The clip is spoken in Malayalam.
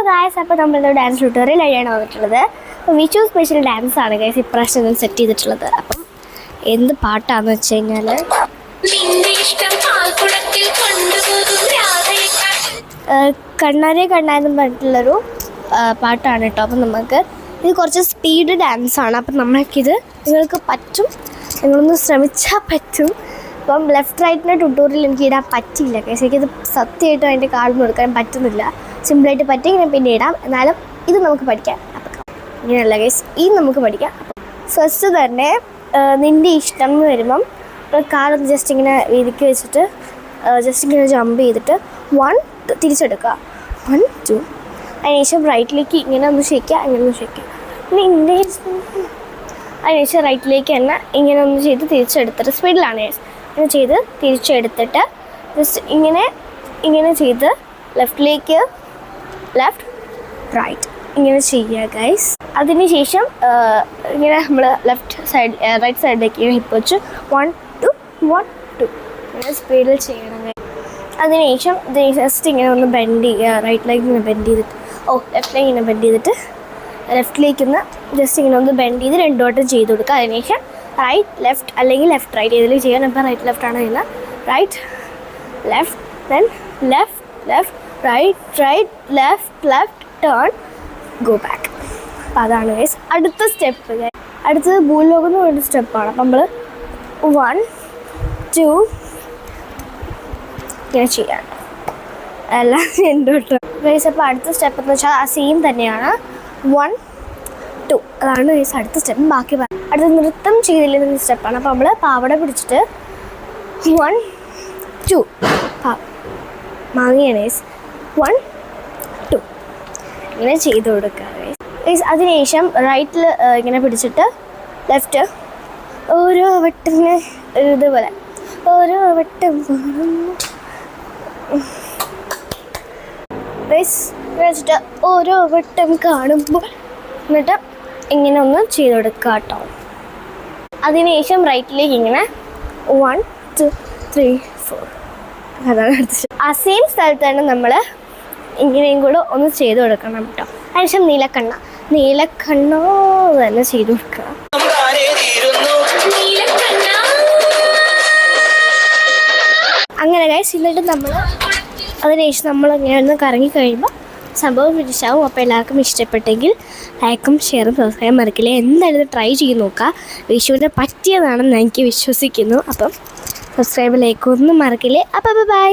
ഗായ്സ്, അപ്പോൾ നമ്മളിത് ഡാൻസ് ട്യൂട്ടോറിയൽ വഴിയാണ് വന്നിട്ടുള്ളത്. അപ്പോൾ വിഷു സ്പെഷ്യൽ ഡാൻസ് ആണ് ഗായ്സ് ഇപ്രാവശ്യം സെറ്റ് ചെയ്തിട്ടുള്ളത്. അപ്പം എന്ത് പാട്ടാന്ന് വെച്ച് കഴിഞ്ഞാൽ കണ്ണാരെ കണ്ണാരെന്ന് പറഞ്ഞിട്ടുള്ളൊരു പാട്ടാണ് കേട്ടോ. അപ്പം നമുക്ക് ഇത് കുറച്ച് സ്പീഡ് ഡാൻസാണ്. അപ്പം നമ്മൾക്കിത് നിങ്ങൾക്ക് പറ്റും, നിങ്ങളൊന്ന് ശ്രമിച്ചാൽ പറ്റും. അപ്പം ലെഫ്റ്റ് റൈറ്റിൻ്റെ ട്യൂട്ടോറിയൽ എനിക്ക് ഇടാൻ പറ്റിയില്ല ഗൈസ്. എനിക്കിത് സത്യമായിട്ടും അതിൻ്റെ കാർഡ് കൊടുക്കാൻ പറ്റുന്നില്ല. സിമ്പിളായിട്ട് പറ്റി ഇങ്ങനെ പിന്നെ ഇടാം. എന്നാലും ഇത് നമുക്ക് പഠിക്കാം. അപ്പം ഇങ്ങനെയല്ല ഗൈസ്, ഇത് നമുക്ക് പഠിക്കാം. ഫസ്റ്റ് തന്നെ നിൻ്റെ ഇഷ്ടം എന്ന് വരുമ്പം കാർഡ് ജസ്റ്റ് ഇങ്ങനെ വീതിക്ക് വെച്ചിട്ട് ജസ്റ്റ് ഇങ്ങനെ ജമ്പ് ചെയ്തിട്ട് 1 തിരിച്ചെടുക്കുക. 1 2 അതിനുശേഷം റൈറ്റിലേക്ക് ഇങ്ങനെ ഒന്ന് ഷേക്കുക, ഇങ്ങനെ ഒന്ന് ഷേക്കുക. പിന്നെ നിൻ്റെ അതിനുശേഷം റൈറ്റിലേക്ക് തന്നെ ഇങ്ങനെ ഒന്ന് ചെയ്ത് തിരിച്ചെടുത്തിട്ട് സ്പീഡിലാണ് ഗൈസ്. ഇങ്ങനെ ചെയ്ത് തിരിച്ചെടുത്തിട്ട് ജസ്റ്റ് ഇങ്ങനെ ചെയ്ത് ലെഫ്റ്റിലേക്ക് ലെഫ്റ്റ് റൈറ്റ് ഇങ്ങനെ ചെയ്യുക ഗൈസ്. അതിന് ശേഷം ഇങ്ങനെ നമ്മൾ റൈറ്റ് സൈഡിലേക്ക് ഹിപ്പ് വെച്ച് 1 2 1 2 ഇങ്ങനെ സ്പീഡിൽ ചെയ്യണം. അതിനുശേഷം ജസ്റ്റ് ഇങ്ങനെ ഒന്ന് ബെൻഡ് ചെയ്യുക. റൈറ്റിലേക്ക് ഇങ്ങനെ ബെൻഡ് ചെയ്തിട്ട് ലെഫ്റ്റിലേക്ക് ഇങ്ങനെ ബെൻഡ് ചെയ്തിട്ട് ലെഫ്റ്റിലേക്കൊന്ന് ജസ്റ്റ് ഇങ്ങനെ ഒന്ന് ബെൻഡ് ചെയ്ത് 2 വട്ടം ചെയ്ത് കൊടുക്കുക. അതിനുശേഷം റൈറ്റ് ലെഫ്റ്റ് അല്ലെങ്കിൽ ലെഫ്റ്റ് റൈറ്റ് ഏതിൽ ചെയ്യാൻ. ഇപ്പോൾ റൈറ്റ് ലെഫ്റ്റ് ആണ് ചെയ്യുന്നത്. Right left then left left right left turn go back. അപ്പം അതാണ് ഗൈസ് അടുത്ത സ്റ്റെപ്പ്. അടുത്തത് ഭൂലോകം എന്ന് പറയുന്ന സ്റ്റെപ്പാണ്. അപ്പം നമ്മൾ 1 2 ഇങ്ങനെ ചെയ്യാണ് എല്ലാം 2 വട്ടം ഗൈസ്. അപ്പോൾ അടുത്ത സ്റ്റെപ്പ് എന്ന് വെച്ചാൽ ആ സെയിം തന്നെയാണ്. 1 2 അതാണ് ഗൈസ് അടുത്ത സ്റ്റെപ്പ്. ബാക്കി അടുത്ത നൃത്തം ചെയ്തില്ലെന്ന സ്റ്റെപ്പാണ്. അപ്പോൾ നമ്മൾ പാവട പിടിച്ചിട്ട് 1 2 മാങ്ങിയാണ് ഗൈസ്. 1 2 ഇങ്ങനെ ചെയ്ത് കൊടുക്കുക ഗൈസ്. അതിനുശേഷം റൈറ്റിൽ ഇങ്ങനെ പിടിച്ചിട്ട് ലെഫ്റ്റ് ഓരോ വട്ടത്തിന് ഇതുപോലെ ഓരോ വട്ടം ഗൈസ് വെച്ചിട്ട് ഓരോ വട്ടം കാണുമ്പോൾ എന്നിട്ട് ഇങ്ങനെ ഒന്ന് ചെയ്ത് കൊടുക്കുക കേട്ടോ. അതിനുശേഷം റൈറ്റിലേക്ക് ഇങ്ങനെ 1 2 3 4 അതാണ് അടുത്ത. ആ സെയിം സ്ഥലത്ത് തന്നെ നമ്മൾ ഇങ്ങനെയും കൂടെ ഒന്ന് ചെയ്ത് കൊടുക്കണം കേട്ടോ. അതിനുശേഷം നീലക്കണ്ണോ തന്നെ ചെയ്ത് കൊടുക്കുക. അങ്ങനെ ഗൈസ് എന്നിട്ട് അതിനുശേഷം നമ്മൾ ഇങ്ങനെ ഒന്ന് കറങ്ങി കഴിയുമ്പോൾ സംഭവം ഫിനിഷാവും. അപ്പോൾ എല്ലാവർക്കും ഇഷ്ടപ്പെട്ടെങ്കിൽ ലൈക്കും ഷെയറും സബ്സ്ക്രൈബും മറക്കില്ല. എന്തായാലും ട്രൈ ചെയ്ത് നോക്കുക. വിഷുവിനെ പറ്റിയതാണെന്ന് എനിക്ക് വിശ്വസിക്കുന്നു. അപ്പം സബ്സ്ക്രൈബ് ലൈക്കും ഒന്നും മറക്കില്ലേ. അപ്പോൾ ബൈ.